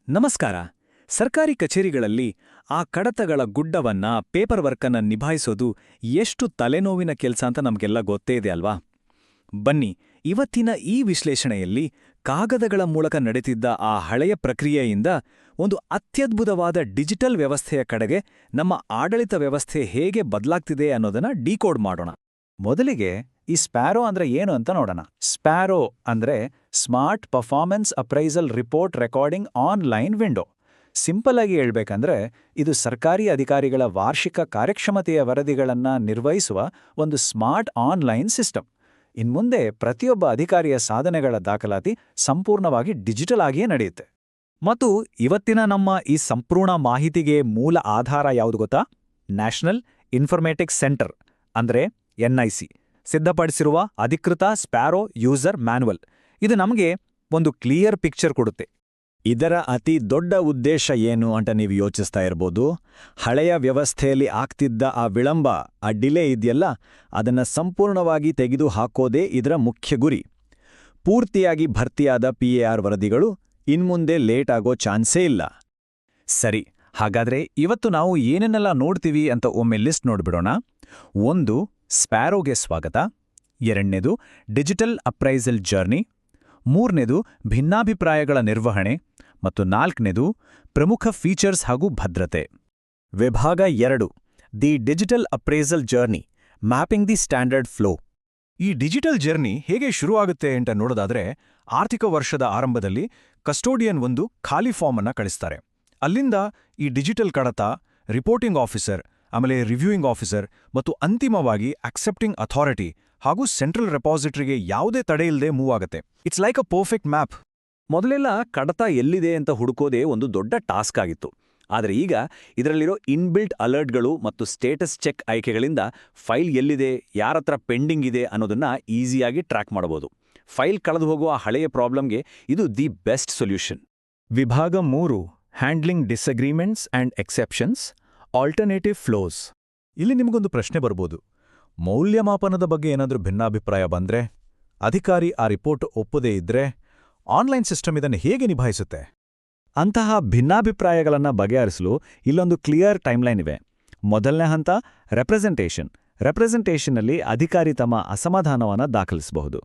ನಮಸ್ಕಾರ. ಸರ್ಕಾರಿ ಕಚೇರಿಗಳಲ್ಲಿ ಆ ಕಡತಗಳ ಗುಡ್ಡವನ್ನ ಪೇಪರ್ ವರ್ಕನ್ನ ನಿಭಾಯಿಸೋದು ಎಷ್ಟು ತಲೆನೋವಿನ ಕೆಲ್ಸ ಅಂತ ನಮ್ಗೆಲ್ಲ ಗೊತ್ತೇ ಇದೆ ಅಲ್ವಾ? ಬನ್ನಿ, ಇವತ್ತಿನ ಈ ವಿಶ್ಲೇಷಣೆಯಲ್ಲಿ ಕಾಗದಗಳ ಮೂಲಕ ನಡೆತಿದ್ದ ಆ ಹಳೆಯ ಪ್ರಕ್ರಿಯೆಯಿಂದ ಒಂದು ಅತ್ಯದ್ಭುತವಾದ ಡಿಜಿಟಲ್ ವ್ಯವಸ್ಥೆಯ ಕಡೆಗೆ ನಮ್ಮ ಆಡಳಿತ ವ್ಯವಸ್ಥೆ ಹೇಗೆ ಬದಲಾಗ್ತಿದೆ ಅನ್ನೋದನ್ನ ಡಿಕೋಡ್ ಮಾಡೋಣ. ಮೊದಲಿಗೆ ಈ ಸ್ಪ್ಯಾರೋ ಅಂದ್ರೆ ಏನು ಅಂತ ನೋಡೋಣ. ಸ್ಪ್ಯಾರೋ ಅಂದ್ರೆ smart performance appraisal report recording online window. Simple ಆಗಿ ಹೇಳ್ಬೇಕಂದ್ರೆ ಇದು ಸರ್ಕಾರಿ ಅಧಿಕಾರಿಗಳ ವಾರ್ಷಿಕ ಕಾರ್ಯಕ್ಷಮತೆಯ ವರದಿಗಳನ್ನು ನಿರ್ವಹಿಸುವ ಒಂದು ಸ್ಮಾರ್ಟ್ ಆನ್ಲೈನ್ ಸಿಸ್ಟಮ್. ಇನ್ಮುಂದೆ ಪ್ರತಿಯೊಬ್ಬ ಅಧಿಕಾರಿಯ ಸಾಧನೆಗಳ ದಾಖಲಾತಿ ಸಂಪೂರ್ಣವಾಗಿ ಡಿಜಿಟಲ್ ಆಗಿಯೇ ನಡೆಯುತ್ತೆ. ಮತ್ತು ಇವತ್ತಿನ ನಮ್ಮ ಈ ಸಂಪೂರ್ಣ ಮಾಹಿತಿಗೆ ಮೂಲ ಆಧಾರ ಯಾವುದು ಗೊತ್ತಾ? ನ್ಯಾಷನಲ್ ಇನ್ಫಾರ್ಮೇಟಿಕ್ಸ್ ಸೆಂಟರ್ ಅಂದ್ರೆ NIC ಸಿದ್ಧಪಡಿಸಿರುವ ಅಧಿಕೃತ ಸ್ಪ್ಯಾರೋ ಯೂಸರ್ ಮ್ಯಾನ್ಯುವಲ್. ಇದು ನಮಗೆ ಒಂದು ಕ್ಲಿಯರ್ ಪಿಕ್ಚರ್ ಕೊಡುತ್ತೆ. ಇದರ ಅತಿ ದೊಡ್ಡ ಉದ್ದೇಶ ಏನು ಅಂತ ನೀವು ಯೋಚಿಸ್ತಾ ಇರ್ಬೋದು. ಹಳೆಯ ವ್ಯವಸ್ಥೆಯಲ್ಲಿ ಆಗ್ತಿದ್ದ ಆ ವಿಳಂಬ, ಆ ಡಿಲೇ ಇದೆಯಲ್ಲ, ಅದನ್ನು ಸಂಪೂರ್ಣವಾಗಿ ತೆಗೆದು ಹಾಕೋದೇ ಇದರ ಮುಖ್ಯ ಗುರಿ. ಪೂರ್ತಿಯಾಗಿ ಭರ್ತಿಯಾದ PAR ವರದಿಗಳು ಇನ್ಮುಂದೆ ಲೇಟ್ ಆಗೋ ಚಾನ್ಸೇ ಇಲ್ಲ. ಸರಿ, ಹಾಗಾದ್ರೆ ಇವತ್ತು ನಾವು ಏನೇನೆಲ್ಲ ನೋಡ್ತೀವಿ ಅಂತ ಒಮ್ಮೆ ಲಿಸ್ಟ್ ನೋಡ್ಬಿಡೋಣ. 1. ಸ್ಪ್ಯಾರೋಗೆ ಸ್ವಾಗತ. 2. Digital appraisal journey. 3. ಭಿನ್ನಾಭಿಪ್ರಾಯಗಳ ನಿರ್ವಹಣೆ. ಮತ್ತು 4. ಪ್ರಮುಖ ಫೀಚರ್ಸ್ ಹಾಗೂ ಭದ್ರತೆ. ವಿಭಾಗ 2. The digital appraisal journey, mapping the standard flow. ಈ ಡಿಜಿಟಲ್ ಜರ್ನಿ ಹೇಗೆ ಶುರುವಾಗುತ್ತೆ ಅಂತ ನೋಡೋದಾದ್ರೆ, ಆರ್ಥಿಕ ವರ್ಷದ ಆರಂಭದಲ್ಲಿ ಕಸ್ಟೋಡಿಯನ್ ಒಂದು ಖಾಲಿ ಫಾರ್ಮ್ ಅನ್ನ ಕಳಿಸ್ತಾರೆ. ಅಲ್ಲಿಂದ ಈ ಡಿಜಿಟಲ್ ಕಡತ, ರಿಪೋರ್ಟಿಂಗ್ ಆಫೀಸರ್, ಆಮೇಲೆ ರಿವ್ಯೂಯಿಂಗ್ ಆಫೀಸರ್ ಮತ್ತು ಅಂತಿಮವಾಗಿ ಅಕ್ಸೆಪ್ಟಿಂಗ್ ಅಥಾರಿಟಿ ಹಾಗೂ ಸೆಂಟ್ರಲ್ ರೆಪಾಸಿಟರಿಗೆ ಯಾವುದೇ ತಡೆಯಿಲ್ಲದೆ ಮೂವ್ ಆಗುತ್ತೆ. It's like a perfect map. ಮೊದಲೆಲ್ಲ ಕಡತ ಎಲ್ಲಿದೆ ಅಂತ ಹುಡುಕೋದೇ ಒಂದು ದೊಡ್ಡ ಟಾಸ್ಕ್ ಆಗಿತ್ತು. ಆದರೆ ಈಗ ಇದರಲ್ಲಿರೋ ಇನ್ಬಿಲ್ಟ್ ಅಲರ್ಟ್ಗಳು ಮತ್ತು ಸ್ಟೇಟಸ್ ಚೆಕ್ ಆಯ್ಕೆಗಳಿಂದ ಫೈಲ್ ಎಲ್ಲಿದೆ, ಯಾರತ್ರ ಪೆಂಡಿಂಗ್ ಇದೆ ಅನ್ನೋದನ್ನ ಈಸಿಯಾಗಿ ಟ್ರ್ಯಾಕ್ ಮಾಡಬಹುದು. ಫೈಲ್ ಕಳೆದು ಹೋಗುವ ಹಳೆಯ ಪ್ರಾಬ್ಲಮ್ಗೆ ಇದು ದಿ ಬೆಸ್ಟ್ ಸೊಲ್ಯೂಷನ್. ವಿಭಾಗ 3. Handling disagreements and exceptions, alternative flows. ಇಲ್ಲಿ ನಿಮಗೊಂದು ಪ್ರಶ್ನೆ ಬರ್ಬೋದು. ಮೌಲ್ಯಮಾಪನದ ಬಗ್ಗೆ ಏನಾದರೂ ಭಿನ್ನಾಭಿಪ್ರಾಯ ಬಂದ್ರೆ, ಅಧಿಕಾರಿ ಆ ರಿಪೋರ್ಟ್ ಒಪ್ಪದೇ ಇದ್ರೆ, ಆನ್ಲೈನ್ ಸಿಸ್ಟಮ್ ಇದನ್ನು ಹೇಗೆ ನಿಭಾಯಿಸುತ್ತೆ? ಅಂತಹ ಭಿನ್ನಾಭಿಪ್ರಾಯಗಳನ್ನು ಬಗೆಹರಿಸಲು ಇಲ್ಲೊಂದು ಕ್ಲಿಯರ್ ಟೈಮ್ಲೈನ್ ಇವೆ. ಮೊದಲನೇ ಹಂತ ರೆಪ್ರೆಸೆಂಟೇಷನ್. ರೆಪ್ರೆಸೆಂಟೇಷನ್ನಲ್ಲಿ ಅಧಿಕಾರಿ ತಮ್ಮ ಅಸಮಾಧಾನವನ್ನು ದಾಖಲಿಸಬಹುದು.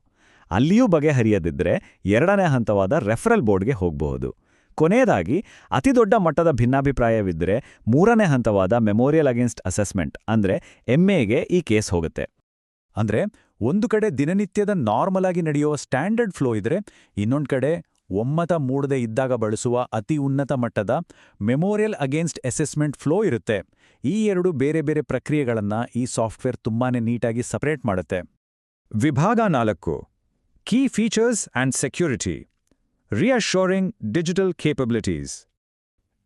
ಅಲ್ಲಿಯೂ ಬಗೆಹರಿಯದಿದ್ದರೆ 2ನೇ ಹಂತವಾದ ರೆಫರಲ್ ಬೋರ್ಡ್ಗೆ ಹೋಗಬಹುದು. ಕೊನೆಯದಾಗಿ ಅತಿದೊಡ್ಡ ಮಟ್ಟದ ಭಿನ್ನಾಭಿಪ್ರಾಯವಿದ್ದರೆ 3ನೇ ಹಂತವಾದ ಮೆಮೋರಿಯಲ್ ಅಗೇನ್ಸ್ಟ್ ಅಸೆಸ್ಮೆಂಟ್ ಅಂದ್ರೆ MAಗೆ ಈ ಕೇಸ್ ಹೋಗುತ್ತೆ. ಅಂದ್ರೆ ಒಂದು ಕಡೆ ದಿನನಿತ್ಯದ ನಾರ್ಮಲ್ ಆಗಿ ನಡೆಯುವ ಸ್ಟ್ಯಾಂಡರ್ಡ್ ಫ್ಲೋ ಇದ್ರೆ, ಇನ್ನೊಂದು ಕಡೆ ಒಮ್ಮತ ಮೂಡದೆ ಇದ್ದಾಗ ಬಳಸುವ ಅತಿ ಉನ್ನತ ಮಟ್ಟದ ಮೆಮೋರಿಯಲ್ ಅಗೇನ್ಸ್ಟ್ ಅಸೆಸ್ಮೆಂಟ್ ಫ್ಲೋ ಇರುತ್ತೆ. ಈ 2 ಬೇರೆ ಬೇರೆ ಪ್ರಕ್ರಿಯೆಗಳನ್ನ ಈ ಸಾಫ್ಟ್ವೇರ್ ತುಂಬಾನೇ ನೀಟಾಗಿ ಸಪರೇಟ್ ಮಾಡುತ್ತೆ. ವಿಭಾಗ 4. Key features and security, reassuring digital capabilities.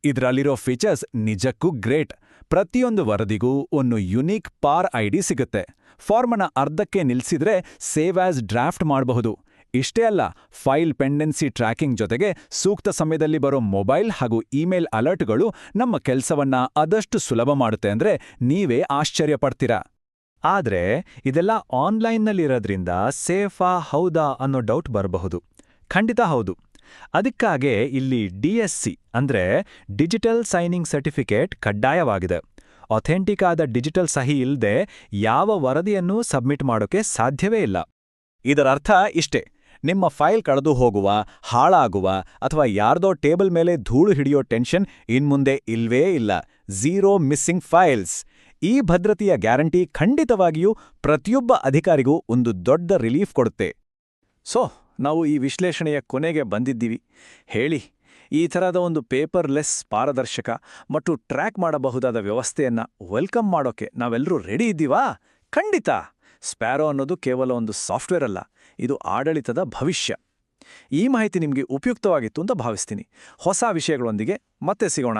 ಇದರಲ್ಲಿರೋ ಫೀಚರ್ಸ್ ನಿಜಕ್ಕೂ ಗ್ರೇಟ್. ಪ್ರತಿಯೊಂದು ವರದಿಗೂ ಒಂದು ಯುನೀಕ್ ಪಾರ್ ID ಸಿಗುತ್ತೆ. ಫಾರ್ಮನ್ನ ಅರ್ಧಕ್ಕೆ ನಿಲ್ಸಿದ್ರೆ ಸೇವ್ ಆಸ್ ಡ್ರಾಫ್ಟ್ ಮಾಡಬಹುದು. ಇಷ್ಟೇ ಅಲ್ಲ, ಫೈಲ್ ಪೆಂಡೆನ್ಸಿ ಟ್ರ್ಯಾಕಿಂಗ್ ಜೊತೆಗೆ ಸೂಕ್ತ ಸಮಯದಲ್ಲಿ ಬರೋ ಮೊಬೈಲ್ ಹಾಗೂ ಇಮೇಲ್ ಅಲರ್ಟ್ಗಳು ನಮ್ಮ ಕೆಲಸವನ್ನ ಆದಷ್ಟು ಸುಲಭ ಮಾಡುತ್ತೆ ಅಂದ್ರೆ ನೀವೇ ಆಶ್ಚರ್ಯಪಡ್ತೀರಾ. ಆದ್ರೆ ಇದೆಲ್ಲ ಆನ್ಲೈನ್ನಲ್ಲಿರೋದ್ರಿಂದ ಸೇಫಾ ಹೌದಾ ಅನ್ನೋ ಡೌಟ್ ಬರಬಹುದು. ಖಂಡಿತ ಹೌದು. ಅದಕ್ಕಾಗೇ ಇಲ್ಲಿ DSC ಅಂದ್ರೆ ಡಿಜಿಟಲ್ ಸೈನಿಂಗ್ ಸರ್ಟಿಫಿಕೇಟ್ ಕಡ್ಡಾಯವಾಗಿದೆ. ಅಥೆಂಟಿಕ್ ಆದ ಡಿಜಿಟಲ್ ಸಹಿ ಇಲ್ಲದೆ ಯಾವ ವರದಿಯನ್ನೂ ಸಬ್ಮಿಟ್ ಮಾಡೋಕೆ ಸಾಧ್ಯವೇ ಇಲ್ಲ. ಇದರರ್ಥ ಇಷ್ಟೇ: ನಿಮ್ಮ ಫೈಲ್ ಕಳೆದು ಹೋಗುವ, ಹಾಳಾಗುವ ಅಥವಾ ಯಾರ್ದೋ ಟೇಬಲ್ ಮೇಲೆ ಧೂಳು ಹಿಡಿಯೋ ಟೆನ್ಷನ್ ಇನ್ಮುಂದೆ ಇಲ್ವೇ ಇಲ್ಲ. Zero missing files. ಈ ಭದ್ರತೆಯ ಗ್ಯಾರಂಟಿ ಖಂಡಿತವಾಗಿಯೂ ಪ್ರತಿಯೊಬ್ಬ ಅಧಿಕಾರಿಗೂ ಒಂದು ದೊಡ್ಡ ರಿಲೀಫ್ ಕೊಡುತ್ತೆ. ಸೊ, ನಾವು ಈ ವಿಶ್ಲೇಷಣೆಯ ಕೊನೆಗೆ ಬಂದಿದ್ದೀವಿ. ಹೇಳಿ, ಈ ಥರದ ಒಂದು ಪೇಪರ್ಲೆಸ್, ಪಾರದರ್ಶಕ ಮತ್ತು ಟ್ರ್ಯಾಕ್ ಮಾಡಬಹುದಾದ ವ್ಯವಸ್ಥೆಯನ್ನ ವೆಲ್ಕಮ್ ಮಾಡೋಕೆ ನಾವೆಲ್ಲರೂ ರೆಡಿ ಇದ್ದೀವಾ? ಖಂಡಿತ. ಸ್ಪ್ಯಾರೋ ಅನ್ನೋದು ಕೇವಲ ಒಂದು ಸಾಫ್ಟ್ವೇರ್ ಅಲ್ಲ, ಇದು ಆಡಳಿತದ ಭವಿಷ್ಯ. ಈ ಮಾಹಿತಿ ನಿಮಗೆ ಉಪಯುಕ್ತವಾಗಿತ್ತು ಅಂತ ಭಾವಿಸ್ತೀನಿ. ಹೊಸ ವಿಷಯಗಳೊಂದಿಗೆ ಮತ್ತೆ ಸಿಗೋಣ.